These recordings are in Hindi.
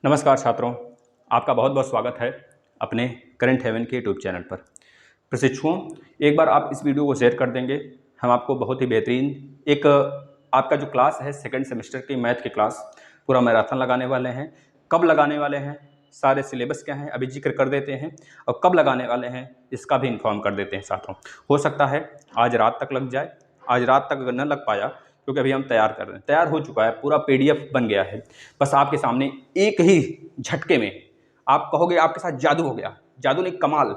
नमस्कार छात्रों, आपका बहुत बहुत स्वागत है अपने करंट हेवन के यूट्यूब चैनल पर। प्रशिक्षुओं, एक बार आप इस वीडियो को शेयर कर देंगे, हम आपको बहुत ही बेहतरीन एक आपका जो क्लास है सेकंड सेमेस्टर की मैथ की क्लास पूरा मैराथन लगाने वाले हैं। कब लगाने वाले हैं, सारे सिलेबस क्या हैं अभी जिक्र कर देते हैं, और कब लगाने वाले हैं इसका भी इन्फॉर्म कर देते हैं साथियों। हो सकता है आज रात तक लग जाए, आज रात तक अगर न लग पाया क्योंकि अभी हम तैयार कर रहे हैं, तैयार हो चुका है, पूरा पीडीएफ बन गया है। बस आपके सामने एक ही झटके में आप कहोगे आपके साथ जादू हो गया। जादू नहीं, कमाल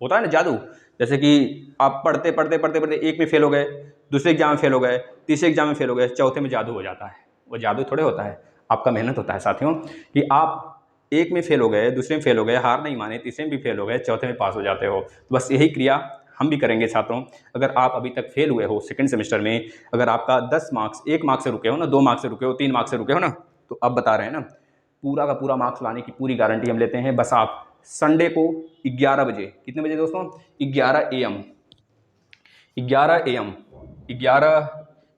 होता है ना जादू। जैसे कि आप पढ़ते पढ़ते पढ़ते पढ़ते एक में फेल हो गए, दूसरे एग्जाम में फेल हो गए, तीसरे एग्जाम में फेल हो गए, चौथे में जादू हो जाता है। वो जादू थोड़े होता है, आपका मेहनत होता है साथियों। कि आप एक में फेल हो गए, दूसरे में फेल हो गए, हार नहीं माने, तीसरे में भी फेल हो गए, चौथे में पास हो जाते हो। तो बस यही क्रिया हम भी करेंगे छात्रों। अगर आप अभी तक फेल हुए हो सेकंड सेमेस्टर में, अगर आपका 10 मार्क्स 1 मार्क्स से रुके हो ना, 2 मार्क्स से रुके हो, 3 मार्क्स से रुके हो ना, तो अब बता रहे हैं ना, पूरा का पूरा मार्क्स लाने की पूरी गारंटी हम लेते हैं। बस आप संडे को 11 बजे, कितने बजे दोस्तों, 11 AM, 11 AM, 11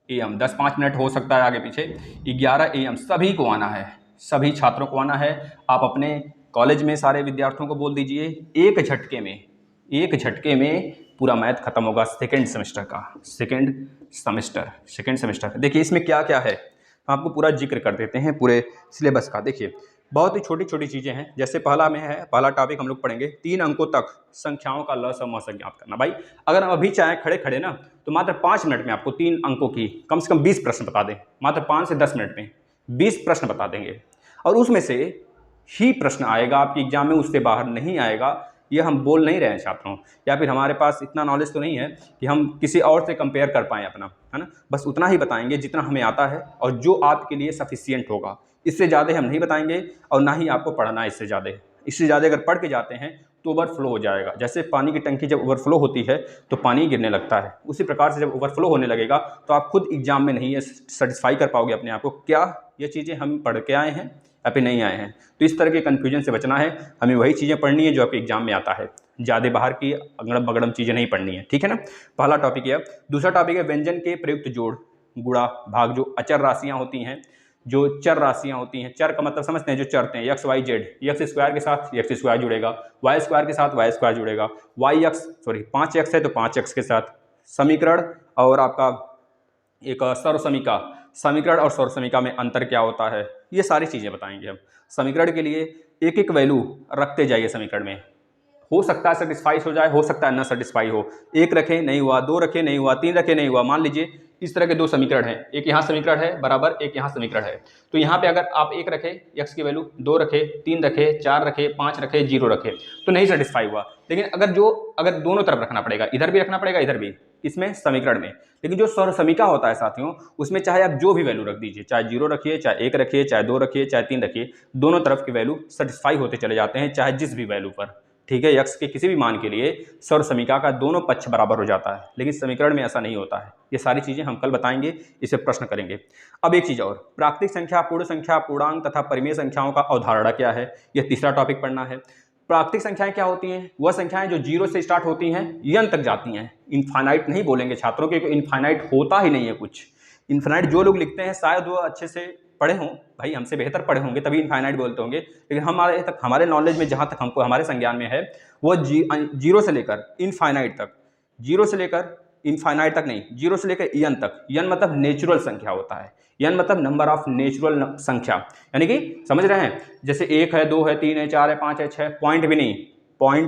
AM, 10-5 मिनट हो सकता है आगे पीछे, 11 AM सभी को आना है, सभी छात्रों को आना है। आप अपने कॉलेज में सारे विद्यार्थियों को बोल दीजिए, एक झटके में पूरा मैथ खत्म होगा सेकेंड सेमेस्टर का। सेकेंड सेमेस्टर देखिए इसमें क्या क्या है, हम आपको पूरा जिक्र कर देते हैं पूरे सिलेबस का। देखिए बहुत ही छोटी छोटी चीज़ें हैं। जैसे पहला में है, पहला टॉपिक हम लोग पढ़ेंगे 3 अंकों तक संख्याओं का ल स म स ज्ञात करना। भाई अगर हम अभी चाहें खड़े खड़े ना, तो मात्र 5 मिनट में आपको 3 अंकों की कम से कम 20 प्रश्न बता दें। मात्र 5 से 10 मिनट में 20 प्रश्न बता देंगे, और उसमें से ही प्रश्न आएगा आपके एग्जाम में, उससे बाहर नहीं आएगा। ये हम बोल नहीं रहे हैं छात्रों, या फिर हमारे पास इतना नॉलेज तो नहीं है कि हम किसी और से कंपेयर कर पाएँ अपना, है ना। बस उतना ही बताएंगे जितना हमें आता है और जो आपके लिए सफिशियंट होगा। इससे ज़्यादा हम नहीं बताएंगे, और ना ही आपको पढ़ना है इससे ज़्यादा। इससे ज़्यादा अगर पढ़ के जाते हैं तो ओवरफ्लो हो जाएगा। जैसे पानी की टंकी जब ओवरफ्लो होती है तो पानी गिरने लगता है, उसी प्रकार से जब ओवरफ्लो होने लगेगा तो आप खुद एग्जाम में नहीं सेटिस्फाई कर पाओगे अपने आप को, क्या ये चीज़ें हम पढ़ के आए हैं या फिर नहीं आए हैं। तो इस तरह के कन्फ्यूजन से बचना है, हमें वही चीज़ें पढ़नी है जो आपके एग्जाम में आता है, ज़्यादा बाहर की अगड़म बगड़म चीज़ें नहीं पढ़नी है, ठीक है ना। पहला टॉपिक है। दूसरा टॉपिक है व्यंजन के प्रयुक्त जोड़, गुणा भाग। जो अचर राशियाँ होती हैं, जो चर राशियाँ होती हैं, चर का मतलब समझते हैं, जो चरते हैं, X Y Z, X square के साथ एक्स स्क्वायर जुड़ेगा, वाई स्क्वायर के साथ वाई स्क्वायर जुड़ेगा, वाई एक्स 5x है तो 5x के साथ समीकरण, और आपका एक सर्वसमीका, समीकरण और सर्वसमीका में अंतर क्या होता है, ये सारी चीज़ें बताएंगे हम। समीकरण के लिए एक एक वैल्यू रखते जाइए समीकरण में, हो सकता है सेटिस्फाई हो जाए, हो सकता है ना सेटिस्फाई हो। 1 रखें नहीं हुआ, 2 रखें नहीं हुआ, 3 रखें नहीं हुआ। मान लीजिए इस तरह के 2 समीकरण हैं, एक यहाँ समीकरण है बराबर, एक यहाँ समीकरण है। तो यहाँ पे अगर आप 1 रखें x की वैल्यू, 2 रखें, 3 रखें, 4 रखें, 5 रखें, 0 रखें, तो नहीं सेटिस्फाई हुआ। लेकिन अगर दोनों तरफ रखना पड़ेगा, इधर भी रखना पड़ेगा, इधर भी, इसमें समीकरण में। लेकिन जो सर्वसमीका होता है साथियों, उसमें चाहे आप जो भी वैल्यू रख दीजिए, चाहे 0 रखिए, चाहे 1 रखिए, चाहे 2 रखिए, चाहे 3 रखिए, दोनों तरफ की वैल्यू सेटिस्फाई होते चले जाते हैं, चाहे जिस भी वैल्यू पर, ठीक है। x के किसी भी मान के लिए सर्वसमीका का दोनों पक्ष बराबर हो जाता है, लेकिन समीकरण में ऐसा नहीं होता है। ये सारी चीजें हम कल बताएंगे, इसे प्रश्न करेंगे। अब एक चीज और, प्राकृतिक संख्या, पूर्ण संख्या, पूर्णांक तथा परिमेय संख्याओं का अवधारणा क्या है, यह तीसरा टॉपिक पढ़ना है। प्राकृतिक संख्याएं क्या होती हैं, वह संख्याएं जो 0 से स्टार्ट होती हैं, n तक जाती हैं। इनफाइनाइट नहीं बोलेंगे छात्रों, क्योंकि इनफाइनाइट होता ही नहीं है कुछ। इनफाइनाइट जो लोग लिखते हैं शायद वो अच्छे से पढ़े हों, भाई हमसे बेहतर पढ़े होंगे तभी इनफाइनाइट बोलते होंगे, लेकिन हमारे नॉलेज में, जहाँ तक हमको हमारे संज्ञान में है, वो 0 से लेकर इनफाइनाइट तक, 0 से लेकर इनफाइनाइट तक नहीं, 0 से लेकर n तक। n मतलब नेचुरल संख्या होता है, n मतलब नंबर ऑफ नेचुरल संख्या, यानी कि समझ रहे हैं, जैसे 1 है, 2 है, 3 है, 4 है, 5 है, 6, पॉइंट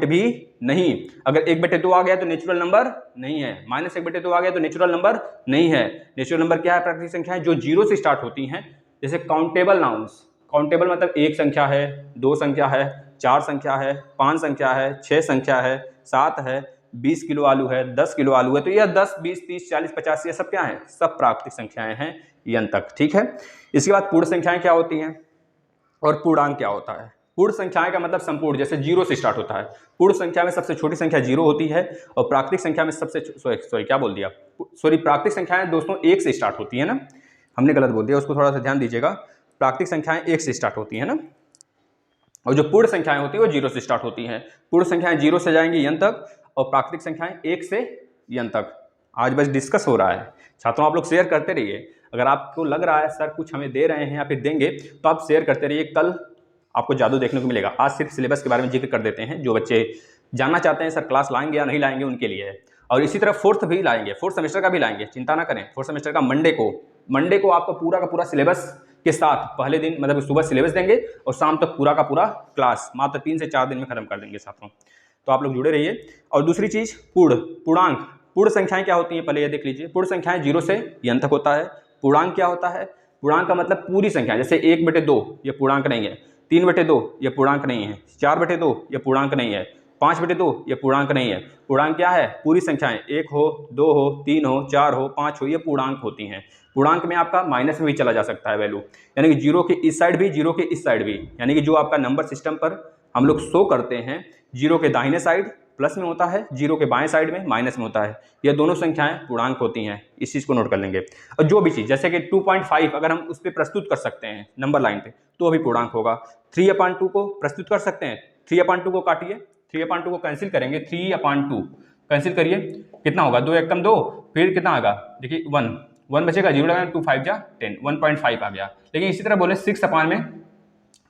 भी नहीं। अगर 1/2 आ गया तो नेचुरल नंबर नहीं है, -1/2 आ गया तो नेचुरल नंबर नहीं है। नेचुरल नंबर क्या है, प्राकृतिक संख्या है जो 0 से स्टार्ट होती हैं। जैसे काउंटेबल नाउन्स, काउंटेबल मतलब 1 संख्या है, 2 संख्या है, 4 संख्या है, 5 संख्या है, 6 संख्या है, 7 है, 20 किलो आलू है, 10 किलो आलू है। तो यह 10, 20, 30, 40, 50 ये सब क्या है, सब प्राकृतिक संख्याएं हैं n तक, ठीक है। इसके बाद पूर्ण संख्याएं क्या होती हैं और पूर्णांक क्या होता है। पूर्ण संख्याएं का मतलब संपूर्ण, जैसे 0 से स्टार्ट होता है। पूर्ण संख्या में सबसे छोटी संख्या 0 होती है, और प्राकृतिक संख्या में सबसे प्राकृतिक संख्याएं दोस्तों 1 से स्टार्ट होती है ना, हमने गलत बोल दिया, उसको थोड़ा सा ध्यान दीजिएगा। प्राकृतिक संख्याएं 1 से स्टार्ट होती है ना, और जो पूर्ण संख्याएं होती है वो 0 से स्टार्ट होती हैं। पूर्ण संख्याएं 0 से जाएंगी n तक, और प्राकृतिक संख्याएं 1 से n तक। आज बस डिस्कस हो रहा है छात्रों, आप लोग शेयर करते रहिए। अगर आपको लग रहा है सर कुछ हमें दे रहे हैं या फिर देंगे, तो आप शेयर करते रहिए। कल आपको जादू देखने को मिलेगा। आज सिर्फ सिलेबस के बारे में जिक्र कर देते हैं, जो बच्चे जानना चाहते हैं सर क्लास लाएंगे या नहीं लाएंगे उनके लिए है। और इसी तरह फोर्थ भी लाएंगे, फोर्थ सेमेस्टर का भी लाएंगे, चिंता ना करें। फोर्थ सेमेस्टर का मंडे को आपको पूरा का पूरा सिलेबस के साथ पहले दिन मतलब सुबह सिलेबस देंगे और शाम तक पूरा का पूरा क्लास मात्र 3 से 4 दिन में खत्म कर देंगे साथियों। तो आप लोग जुड़े रहिए। और दूसरी चीज़ पूर्णांक, पूर्ण संख्याएं क्या होती हैं पहले ये देख लीजिए। पूर्ण संख्याएं 0 से n तक होता है। पूर्णांक क्या होता है? पूर्णांक का मतलब पूरी संख्या, जैसे 1/2 ये पूर्णांक नहीं है, 3/2 ये पूर्णांक नहीं है, 4/2 ये पूर्णांक नहीं है, 5/2 ये पूर्णांक नहीं है। पूर्णांक क्या है? पूरी संख्याएं, 1 हो, 2 हो, 3 हो, 4 हो, 5 हो, ये पूर्णांक होती हैं। पूर्णांक में आपका माइनस में भी चला जा सकता है वैल्यू, यानी कि 0 के इस साइड भी, 0 के इस साइड भी, यानी कि जो आपका नंबर सिस्टम पर हम लोग शो करते हैं 0 के दाहिने साइड प्लस में होता है, 0 के बाएं साइड में माइनस में होता है। ये दोनों संख्याएं पूर्णांक होती हैं, इस चीज़ को नोट कर लेंगे। और जो भी चीज़ जैसे कि 2.5 अगर हम उस पर प्रस्तुत कर सकते हैं नंबर लाइन पे तो अभी पूर्णांक होगा। 3/2 को प्रस्तुत कर सकते हैं, 3/2 को काटिए, 3/2 को कैंसिल करेंगे, 3/2 कैंसिल करिए, कितना होगा? 2 1 2, फिर कितना आएगा? देखिए 1 बचेगा, 0 लगाएंगे, 2 5 जा 10, 1.5 आ गया। लेकिन इसी तरह बोले 6/2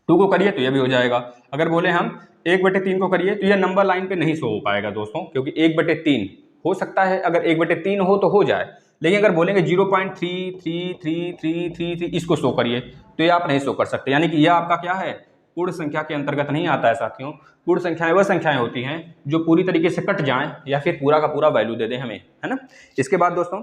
को करिए तो ये भी हो जाएगा। अगर बोले हम 1/3 को करिए तो ये नंबर लाइन पे नहीं शो हो पाएगा दोस्तों, क्योंकि 1/3 हो सकता है, अगर 1/3 हो तो हो जाए, लेकिन अगर बोलेंगे 0.333333 इसको शो करिए तो ये आप नहीं शो कर सकते, यानी कि यह आपका क्या है? पूर्ण संख्या के अंतर्गत नहीं आता है साथियों। पूर्ण संख्याएं वह संख्याएं होती हैं जो पूरी तरीके से कट जाएं या फिर पूरा का पूरा वैल्यू दे दें हमें, है ना। इसके बाद दोस्तों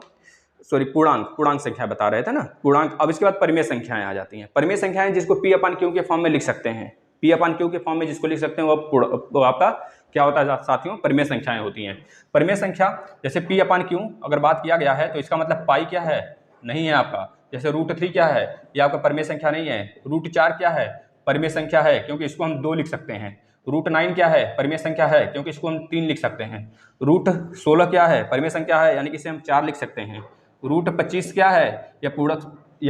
पूर्णांक संख्या बता रहे थे ना, पूर्णांक। अब इसके बाद परिमेय संख्याएं आ जाती हैं। परिमेय संख्याएं जिसको P/Q के फॉर्म में लिख सकते हैं, P/Q के फॉर्म में जिसको लिख सकते हैं वो आपका क्या होता है साथियों? परिमेय संख्याएं होती हैं। परिमेय संख्या जैसे P/Q अगर बात किया गया है तो इसका मतलब पाई क्या है? नहीं है आपका। जैसे √3 क्या है? ये आपका परिमेय संख्या नहीं है। √4 क्या है? परिमेय संख्या है, क्योंकि इसको हम 2 लिख सकते हैं। √9 क्या है? परिमेय संख्या है, क्योंकि इसको हम 3 लिख सकते हैं। √16 क्या है? परिमेय संख्या है, यानी कि इसे हम 4 लिख सकते हैं। √25 क्या है? यह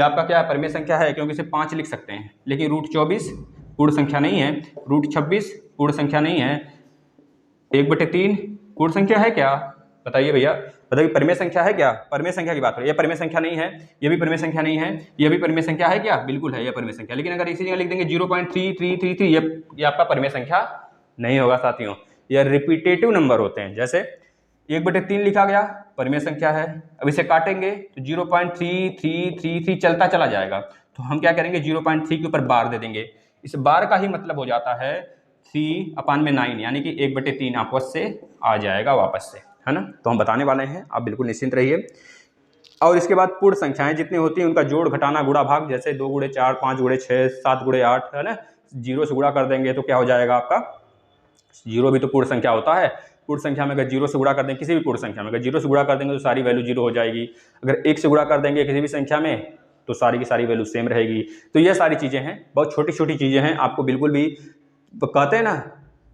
आपका क्या है? परिमेय संख्या है, क्योंकि इसे 5 लिख सकते हैं। लेकिन √24 पूर्ण संख्या नहीं है, √26 पूर्ण संख्या नहीं है, 1/3 पूर्ण संख्या है क्या? बताइए भैया, बताइए परिमेय संख्या है क्या? परिमेय संख्या की बात हो रही है, ये परिमेय संख्या नहीं है, ये भी परिमेय संख्या नहीं है, ये भी परिमेय संख्या है क्या? बिल्कुल है, ये परिमेय संख्या। लेकिन अगर इसी जगह लिख देंगे 0.3333 ये आपका परिमेय संख्या नहीं होगा साथियों। ये रिपीटेटिव नंबर होते हैं। जैसे 1/3 लिखा गया, परिमेय संख्या है। अब इसे काटेंगे तो 0.3333 चलता चला जाएगा, तो हम क्या करेंगे? 0.3 के ऊपर बार दे देंगे। इस बार का ही मतलब हो जाता है 3/9, यानी कि 1/3 आपस से आ जाएगा वापस से, है ना। तो हम बताने वाले हैं, आप बिल्कुल निश्चिंत रहिए। और इसके बाद पूर्ण संख्याएं जितनी होती हैं उनका जोड़, घटाना, गुणा, भाग, जैसे 2 × 4, 5 × 6, 7 × 8, है ना। 0 से गुणा कर देंगे तो क्या हो जाएगा आपका? 0 भी तो पूर्ण संख्या होता है। पूर्ण संख्या में अगर 0 से गुणा कर देंगे, किसी भी पूर्ण संख्या में अगर 0 से गुणा कर देंगे तो सारी वैल्यू 0 हो जाएगी। अगर 1 से गुणा कर देंगे किसी भी संख्या में तो सारी की सारी वैल्यू सेम रहेगी। तो ये सारी चीज़ें हैं, बहुत छोटी छोटी चीज़ें हैं, आपको बिल्कुल भी कहते हैं ना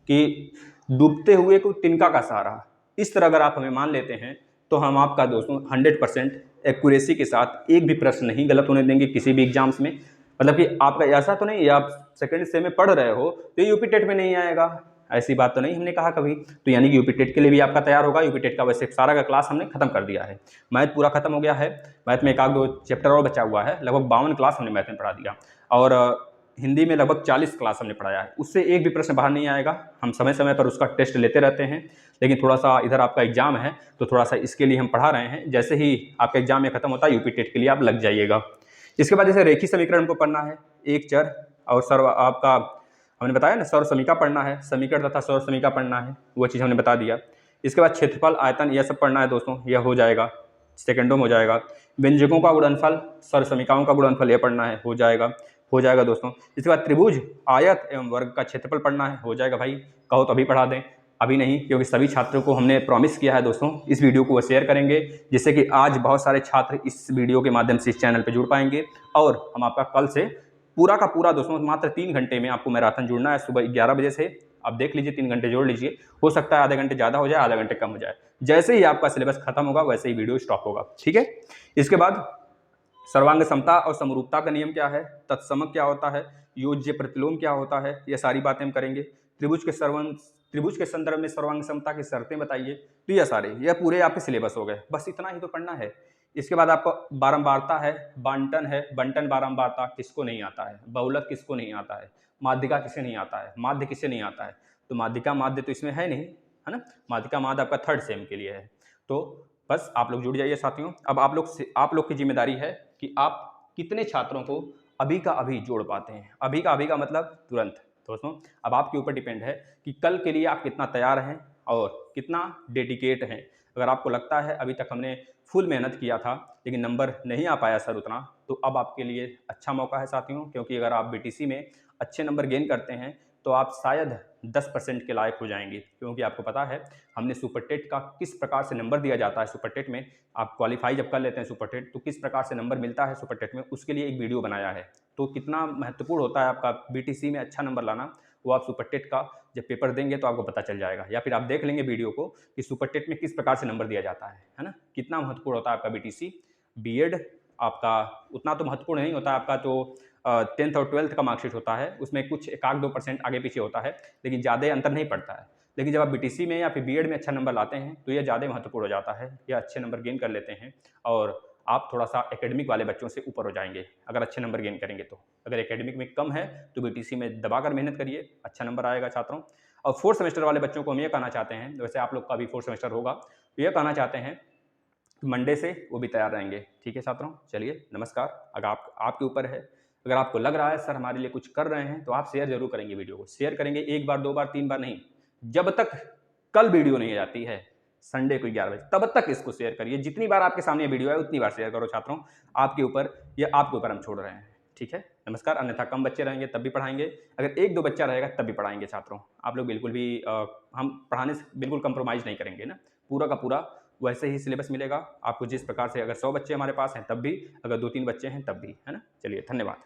कि डूबते हुए को तिनका का सहारा, इस तरह अगर आप हमें मान लेते हैं तो हम आपका दोस्तों 100% एक्यूरेसी के साथ एक भी प्रश्न नहीं गलत होने देंगे किसी भी एग्जाम्स में। मतलब कि आपका ऐसा तो नहीं है आप सेकंड सेम में पढ़ रहे हो तो यूपी टेट में नहीं आएगा, ऐसी बात तो नहीं हमने कहा कभी। तो यानी कि यूपी टेट के लिए भी आपका तैयार होगा। यूपी टेट का वैसे सारा का क्लास हमने खत्म कर दिया है। मैथ पूरा खत्म हो गया है, मैथ में 1-2 चैप्टर और बचा हुआ है। लगभग 52 क्लास हमने मैथ में पढ़ा दिया, और हिंदी में लगभग 40 क्लास हमने पढ़ाया है। उससे एक भी प्रश्न बाहर नहीं आएगा। हम समय समय पर उसका टेस्ट लेते रहते हैं, लेकिन थोड़ा सा इधर आपका एग्जाम है तो थोड़ा सा इसके लिए हम पढ़ा रहे हैं। जैसे ही आपका एग्जाम में खत्म होता है यूपी टेट के लिए आप लग जाइएगा। इसके बाद जैसे रेखी समीकरण हमको पढ़ना है, एक चर और सर्व आपका हमने बताया ना, सर्व समीका पढ़ना है, समीकरण तथा सर्व समीका पढ़ना है, वो चीज़ हमने बता दिया। इसके बाद क्षेत्रफल, आयतन, यह सब पढ़ना है दोस्तों, यह हो जाएगा, सेकंडों में हो जाएगा। व्यंजकों का गुणनफल, सर्व समीकाओं का गुणनफल, यह पढ़ना है, हो जाएगा दोस्तों। इसके बाद त्रिभुज, आयत एवं वर्ग का क्षेत्रफल पढ़ना है, हो जाएगा भाई। कहो तो अभी पढ़ा दें, अभी नहीं, क्योंकि सभी छात्रों को हमने प्रॉमिस किया है दोस्तों इस वीडियो को वो शेयर करेंगे, जिससे कि आज बहुत सारे छात्र इस वीडियो के माध्यम से इस चैनल पर जुड़ पाएंगे। और हम आपका कल से पूरा का पूरा दोस्तों मात्र 3 घंटे में आपको मैराथन जुड़ना है, सुबह 11 बजे से। आप देख लीजिए 3 घंटे जोड़ लीजिए, हो सकता है आधे घंटे ज़्यादा हो जाए, आधा घंटे कम हो जाए। जैसे ही आपका सिलेबस खत्म होगा वैसे ही वीडियो स्टॉप होगा, ठीक है। इसके बाद सर्वांग समता और समरूपता का नियम क्या है, तत्समक क्या होता है, योज्य प्रतिलोम क्या होता है, ये सारी बातें हम करेंगे। त्रिभुज के संदर्भ में सर्वांग समता की शर्तें बताइए। तो यह पूरे आपके सिलेबस हो गए, बस इतना ही तो पढ़ना है। इसके बाद आपको बारंबारता है, बांटन है, बंटन बारंबारता किसको नहीं आता है, बहुलक किसको नहीं आता है, माध्यिका किसे नहीं आता है, माध्य किसे नहीं आता है। तो माध्यिका माध्य तो इसमें है नहीं, है ना। माध्यिका माध्य आपका थर्ड सेम के लिए है। तो बस आप लोग जुड़ जाइए साथियों। अब आप लोग की जिम्मेदारी है कि आप कितने छात्रों को अभी का अभी जोड़ पाते हैं। अभी का मतलब तुरंत। दोस्तों अब आपके ऊपर डिपेंड है कि कल के लिए आप कितना तैयार हैं और कितना डेडिकेट हैं। अगर आपको लगता है अभी तक हमने फुल मेहनत किया था लेकिन नंबर नहीं आ पाया सर उतना, तो अब आपके लिए अच्छा मौका है साथियों, क्योंकि अगर आप बीटीसी में अच्छे नंबर गेन करते हैं तो आप शायद 10% के लायक हो जाएंगे। क्योंकि आपको पता है हमने सुपर टेट का किस प्रकार से नंबर दिया जाता है। सुपर टेट में आप क्वालिफाई जब कर लेते हैं सुपर टेट, तो किस प्रकार से नंबर मिलता है सुपर टेट में, उसके लिए एक वीडियो बनाया है। तो कितना महत्वपूर्ण होता है आपका बीटीसी में अच्छा नंबर लाना, वो आप सुपर टेट का जब पेपर देंगे तो आपको पता चल जाएगा, या फिर आप देख लेंगे वीडियो को कि सुपर टेट में किस प्रकार से नंबर दिया जाता है ना। कितना महत्वपूर्ण होता है आपका बीटीसी। बीएड आपका उतना तो महत्वपूर्ण नहीं होता, आपका तो 10th और 12th का मार्कशीट होता है, उसमें कुछ 1-2% आगे पीछे होता है, लेकिन ज़्यादा अंतर नहीं पड़ता है। लेकिन जब आप बीटीसी में या फिर बीएड में अच्छा नंबर लाते हैं तो यह ज़्यादा महत्वपूर्ण हो जाता है, या अच्छे नंबर गेन कर लेते हैं और आप थोड़ा सा एकेडमिक वाले बच्चों से ऊपर हो जाएंगे अगर अच्छे नंबर गेन करेंगे तो। अगर एकेडमिक में कम है तो बीटीसी में दबाकर मेहनत करिए, अच्छा नंबर आएगा छात्रों। और 4th सेमेस्टर वाले बच्चों को हम ये कहना चाहते हैं, वैसे आप लोग का भी 4th सेमेस्टर होगा, तो ये कहना चाहते हैं मंडे से वो भी तैयार रहेंगे। ठीक है छात्रों, चलिए नमस्कार। अगर आपके ऊपर है, अगर आपको लग रहा है सर हमारे लिए कुछ कर रहे हैं, तो आप शेयर जरूर करेंगे वीडियो को। शेयर करेंगे 1 बार 2 बार 3 बार नहीं, जब तक कल वीडियो नहीं आती है संडे को 11 बजे, तब तक इसको शेयर करिए। जितनी बार आपके सामने वीडियो है उतनी बार शेयर करो छात्रों। आपके ऊपर, ये आपके ऊपर हम छोड़ रहे हैं। ठीक है, नमस्कार। अन्यथा कम बच्चे रहेंगे तब भी पढ़ाएंगे, अगर 1-2 बच्चा रहेगा तब भी पढ़ाएंगे छात्रों। आप लोग बिल्कुल भी हम पढ़ाने से बिल्कुल कंप्रोमाइज़ नहीं करेंगे ना, पूरा का पूरा वैसे ही सिलेबस मिलेगा आपको जिस प्रकार से। अगर 100 बच्चे हमारे पास हैं तब भी, अगर 2-3 बच्चे हैं तब भी, है ना। चलिए धन्यवाद।